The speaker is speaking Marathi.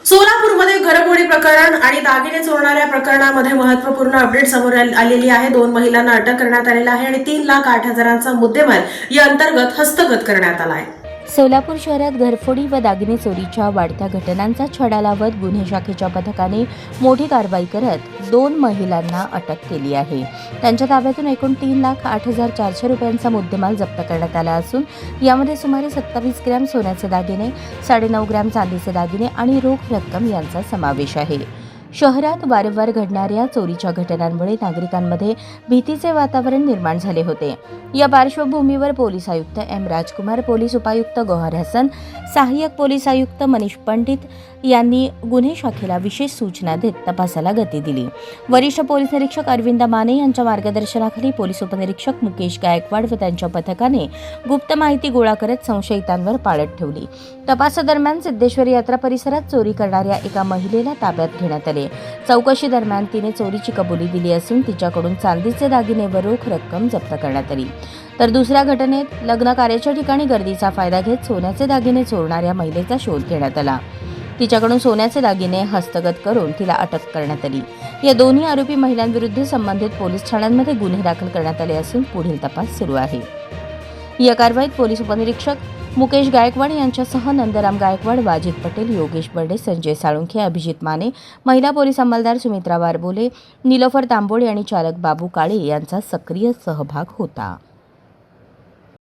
सोलापूरमध्ये घरफोडी प्रकरण आणि दागिने चोरणाऱ्या प्रकरणामध्ये महत्त्वपूर्ण अपडेट समोर आलेली आहे। 2 महिलांना अटक करण्यात आलेली आहे आणि 3,08,000चा मुद्देमाल या अंतर्गत हस्तगत करण्यात आला आहे। सोलापूर शहरात घरफोडी व दागिने चोरीच्या वाढत्या घटनांचा छडा लावत गुन्हे शाखेच्या पथकाने मोठी कारवाई करत 2 महिलांना अटक केली आहे। त्यांच्या ताब्यातून एकूण 3,08,400 रुपयांचा मुद्देमाल जप्त करण्यात आला असून यामध्ये सुमारे 27 ग्रॅम सोन्याचे दागिने, 9.5 ग्रॅम चांदीचे दागिने आणि रोख रक्कम यांचा समावेश आहे। शहरात वारंवार घडणाऱ्या चोरीच्या घटनांमुळे नागरिकांमध्ये भीतीचे वातावरण निर्माण झाले होते। या पार्श्वभूमीवर पोलीस आयुक्त एम राजकुमार, पोलीस उपायुक्त गौहर हसन, सहाय्यक पोलीस आयुक्त मनीष पंडित यांनी गुन्हे शाखेला विशेष सूचना देत तपासाला गती दिली। वरिष्ठ पोलीस निरीक्षक अरविंद माने यांच्या मार्गदर्शनाखाली पोलीस उपनिरीक्षक मुकेश गायकवाड व त्यांच्या पथकाने गुप्त माहिती गोळा करत संशयितांवर पाळत ठेवली। तपासादरम्यान सिद्धेश्वर यात्रा परिसरात चोरी करणाऱ्या एका महिलेला ताब्यात घेण्यात आले। चौकशी दरम्यान तिने चोरीची कबुली दिली असून तिच्याकडून चांदीचे दागिने व रोख रक्कम जप्त करण्यात आली। तर दुसऱ्या घटनेत लग्न कार्याच्या ठिकाणी गर्दीचा फायदा घेत सोन्याचे दागिने चोरणाऱ्या महिलेचा शोध घेण्यात आला। तिच्याकडून सोन्याचे दागिने हस्तगत करून तिला अटक करण्यात आली। या दोन्ही आरोपी महिलांविरुद्ध संबंधित पोलीस ठाण्यांमध्ये गुन्हे दाखल करण्यात आले असून पुढील तपास सुरू आहे। या कारवाईत पोलीस उपनिरीक्षक मुकेश गायकवाड यांच्यासह नंदराम गायकवाड, वाजिद पटेल, योगेश बर्डे, संजय साळुंखे, अभिजित माने, महिला पोलीस अंमलदार सुमित्रा वारबोले, निलोफर तांबोळे आणि चालक बाबू काळे यांचा सक्रिय सहभाग होता।